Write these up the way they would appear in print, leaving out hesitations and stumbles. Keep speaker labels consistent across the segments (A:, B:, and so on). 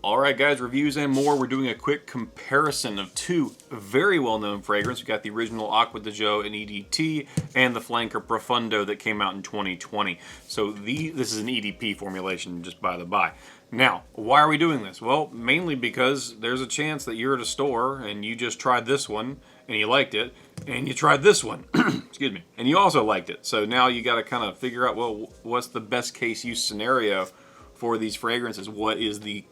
A: Alright guys, reviews and more. We're doing a quick comparison of two very well-known fragrances. We've got the original Acqua di Gio EDT and the flanker Profondo that came out in 2020. So this is an EDP formulation, just by the by. Now, why are we doing this? Well, mainly because there's a chance that you're at a store and you just tried this one and you liked it, and you tried this one, excuse me, and you also liked it. So now you got to kind of figure out, well, what's the best case use scenario for these fragrances? What is the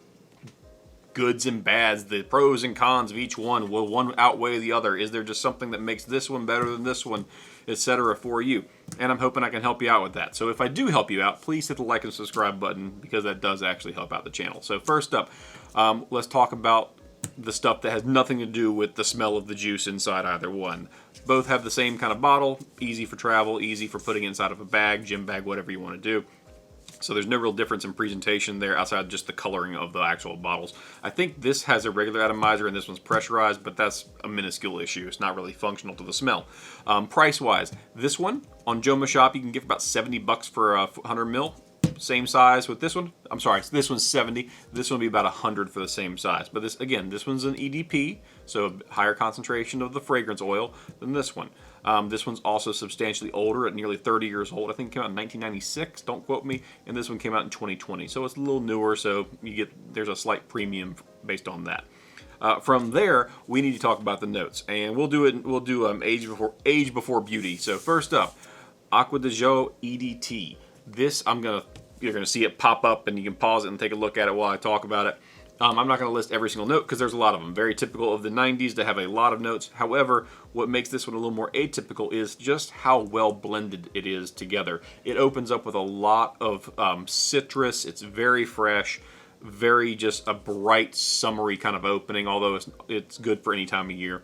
A: goods and bads, the pros and cons of each one? Will one outweigh the other? Is there just something that makes this one better than this one, etc. for you? And I'm hoping I can help you out with that. So if I do help you out, please hit the like and subscribe button, because that does actually help out the channel. So first up, let's talk about the stuff that has nothing to do with the smell of the juice inside either one. Both have the same kind of bottle, easy for travel, easy for putting inside of a bag, gym bag, whatever you want to do. So there's no real difference in presentation there outside just the coloring of the actual bottles. I think this has a regular atomizer and this one's pressurized, but that's a minuscule issue. It's not really functional to the smell. Price-wise, this one on Joma Shop you can get for about 70 bucks for 100 mil. Same size with this one. I'm sorry, this one's 70. This one will be about 100 for the same size. But this one's an EDP, so a higher concentration of the fragrance oil than this one. This one's also substantially older, at nearly 30 years old. I think it came out in 1996, don't quote me, and this one came out in 2020. So it's a little newer, so there's a slight premium based on that. From there, we need to talk about the notes, and we'll do age before beauty. So first up, Acqua di Gio EDT. This you're gonna see it pop up, and you can pause it and take a look at it while I talk about it. I'm not going to list every single note because there's a lot of them. Very typical of the 90s to have a lot of notes. However, what makes this one a little more atypical is just how well blended it is together. It opens up with a lot of citrus. It's very fresh, very just a bright, summery kind of opening, although it's good for any time of year.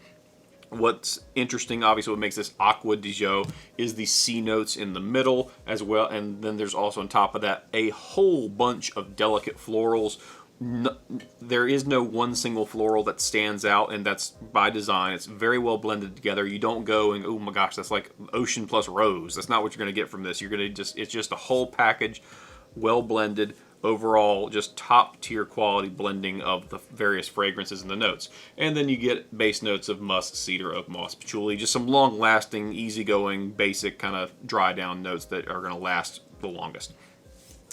A: What's interesting, obviously, what makes this Acqua di Gio is the C notes in the middle as well, and then there's also on top of that a whole bunch of delicate florals. No, there is no one single floral that stands out, and that's by design. It's very well blended together. You don't go and, oh my gosh, that's like ocean plus rose. That's not what you're going to get from this. It's just a whole package, well blended, overall just top tier quality blending of the various fragrances and the notes. And then you get base notes of musk, cedar, oakmoss, patchouli, just some long lasting, easygoing, basic kind of dry down notes that are going to last the longest.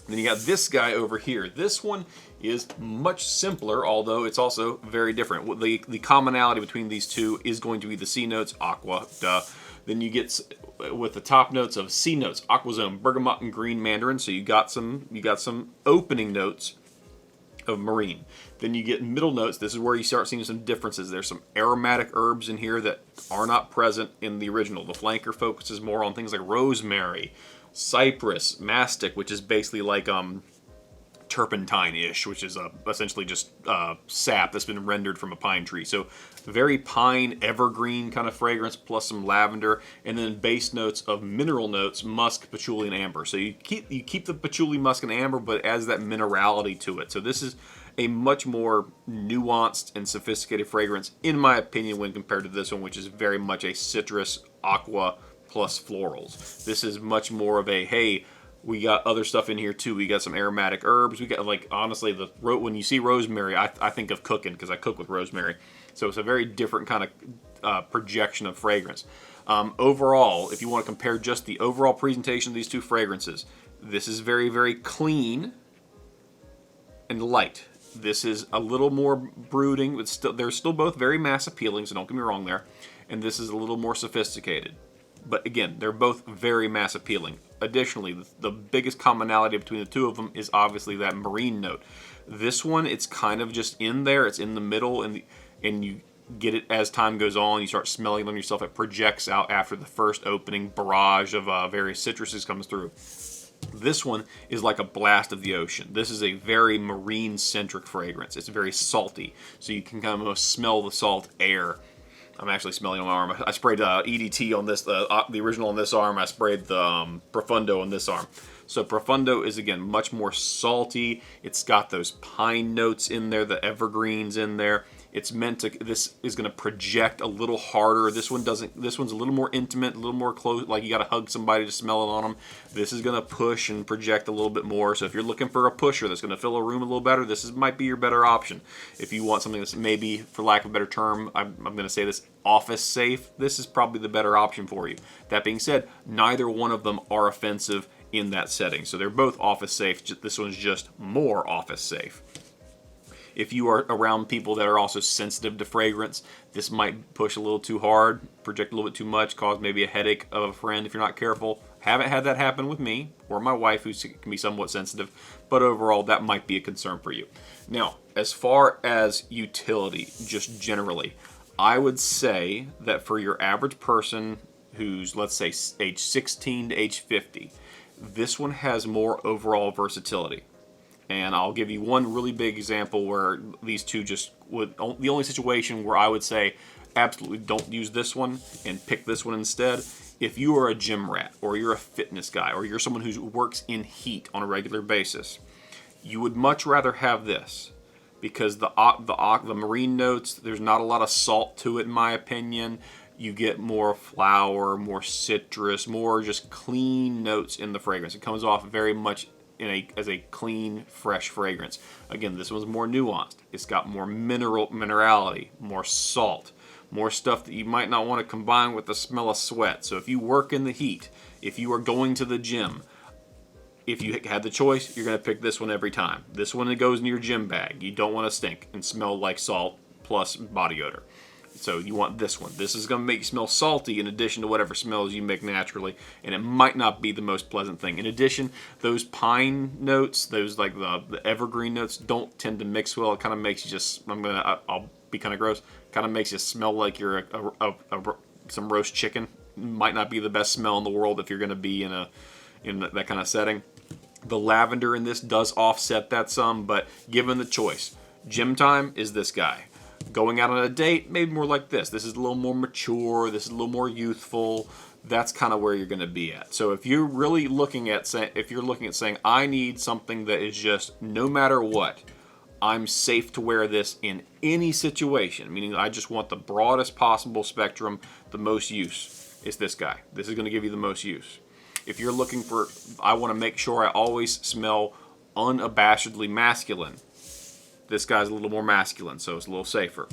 A: Then you got this guy over here. This one is much simpler, although it's also very different. The commonality between these two is going to be the C notes, aqua, duh. Then you get with the top notes of C notes, aquazone, bergamot, and green mandarin. So you got some opening notes of marine. Then you get middle notes. This is where you start seeing some differences. There's some aromatic herbs in here that are not present in the original. The flanker focuses more on things like rosemary, cypress, mastic, which is basically like turpentine-ish, which is essentially just sap that's been rendered from a pine tree. So very pine, evergreen kind of fragrance, plus some lavender, and then base notes of mineral notes, musk, patchouli, and amber. So you keep the patchouli, musk, and amber, but it adds that minerality to it. So this is a much more nuanced and sophisticated fragrance, in my opinion, when compared to this one, which is very much a citrus, aqua, plus florals. This is much more of a, hey, we got other stuff in here too. We got some aromatic herbs. We got, like, honestly, when you see rosemary, I think of cooking because I cook with rosemary. So it's a very different kind of projection of fragrance. Overall, if you want to compare just the overall presentation of these two fragrances, this is very, very clean and light. This is a little more brooding. They're still both very mass appealing, so don't get me wrong there. And this is a little more sophisticated. But again, they're both very mass appealing. Additionally, the biggest commonality between the two of them is obviously that marine note. This one, it's kind of just in there. It's in the middle, and you get it as time goes on. You start smelling them yourself. It projects out after the first opening barrage of various citruses comes through. This one is like a blast of the ocean. This is a very marine-centric fragrance. It's very salty, so you can kind of smell the salt air. I'm actually smelling on my arm. I sprayed EDT on this, the original on this arm. I sprayed the Profondo on this arm. So Profondo is, again, much more salty. It's got those pine notes in there, the evergreens in there. It's meant to, this is going to project a little harder. This one doesn't, this one's a little more intimate, a little more close, like you got to hug somebody to smell it on them. This is going to push and project a little bit more. So if you're looking for a pusher that's going to fill a room a little better, might be your better option. If you want something that's maybe, for lack of a better term, I'm going to say this, office safe, this is probably the better option for you. That being said, neither one of them are offensive in that setting. So they're both office safe. This one's just more office safe. If you are around people that are also sensitive to fragrance, this might push a little too hard, project a little bit too much, cause maybe a headache of a friend if you're not careful. Haven't had that happen with me or my wife, who can be somewhat sensitive, but overall that might be a concern for you. Now, as far as utility, just generally, I would say that for your average person who's, let's say, age 16 to age 50, this one has more overall versatility. And I'll give you one really big example where these two just would, the only situation where I would say absolutely don't use this one and pick this one instead. If you are a gym rat, or you're a fitness guy, or you're someone who works in heat on a regular basis, you would much rather have this, because the marine notes, there's not a lot of salt to it in my opinion. You get more flower, more citrus, more just clean notes in the fragrance. It comes off very much as a clean, fresh fragrance. Again, this one's more nuanced. It's got more minerality, more salt, more stuff that you might not want to combine with the smell of sweat. So if you work in the heat, if you are going to the gym, if you had the choice, you're going to pick this one every time. This one that goes in your gym bag. You don't want to stink and smell like salt plus body odor. So you want this one. This is going to make you smell salty in addition to whatever smells you make naturally, and it might not be the most pleasant thing. In addition, those pine notes, those like the evergreen notes, don't tend to mix well. It kind of makes you just, I'll be kind of gross, kind of makes you smell like you're some roast chicken. Might not be the best smell in the world if you're going to be in that kind of setting. The lavender in this does offset that some, but given the choice, gym time is this guy. Going out on a date, maybe more like this. This is a little more mature. This is a little more youthful. That's kind of where you're going to be at. So if you're really looking at saying, I need something that is just no matter what, I'm safe to wear this in any situation, meaning I just want the broadest possible spectrum, the most use, it's this guy. This is going to give you the most use. If you're looking for, I want to make sure I always smell unabashedly masculine, this guy's a little more masculine, so it's a little safer.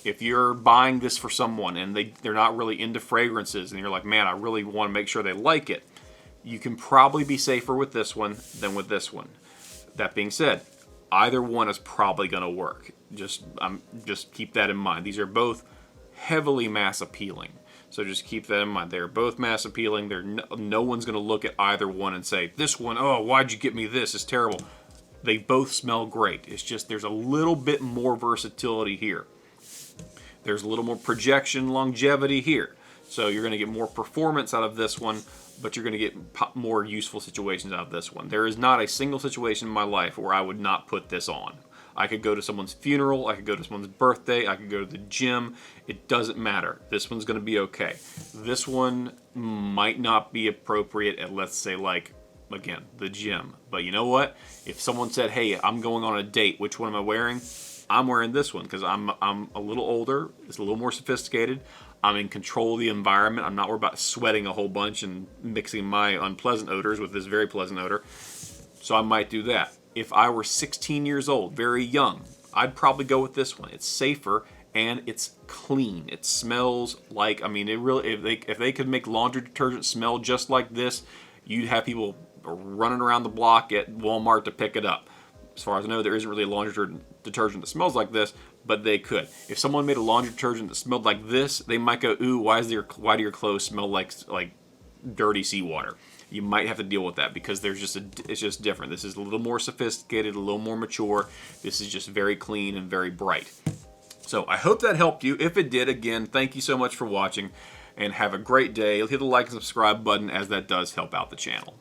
A: If you're buying this for someone and they're not really into fragrances and you're like, man, I really want to make sure they like it, you can probably be safer with this one than with this one. That being said, either one is probably going to work. Just keep that in mind. These are both heavily mass appealing. So just keep that in mind. They're both mass appealing. No one's going to look at either one and say, this one, oh, why'd you get me this? It's terrible. They both smell great. It's just there's a little bit more versatility here. There's a little more projection, longevity here. So you're going to get more performance out of this one, but you're going to get more useful situations out of this one. There is not a single situation in my life where I would not put this on. I could go to someone's funeral, I could go to someone's birthday, I could go to the gym. It doesn't matter. This one's going to be okay. This one might not be appropriate at, let's say, like, again, the gym. But you know what? If someone said, hey, I'm going on a date, which one am I wearing? I'm wearing this one because I'm a little older. It's a little more sophisticated. I'm in control of the environment. I'm not worried about sweating a whole bunch and mixing my unpleasant odors with this very pleasant odor. So I might do that. If I were 16 years old, very young, I'd probably go with this one. It's safer and it's clean. It smells like, I mean, it really, if they could make laundry detergent smell just like this, you'd have people running around the block at Walmart to pick it up. As far as I know, there isn't really a laundry detergent that smells like this, but they could. If someone made a laundry detergent that smelled like this, they might go, ooh, why do your clothes smell like dirty seawater? You might have to deal with that because it's just different. This is a little more sophisticated, a little more mature. This is just very clean and very bright. So I hope that helped you. If it did, again, thank you so much for watching and have a great day. Hit the like and subscribe button as that does help out the channel.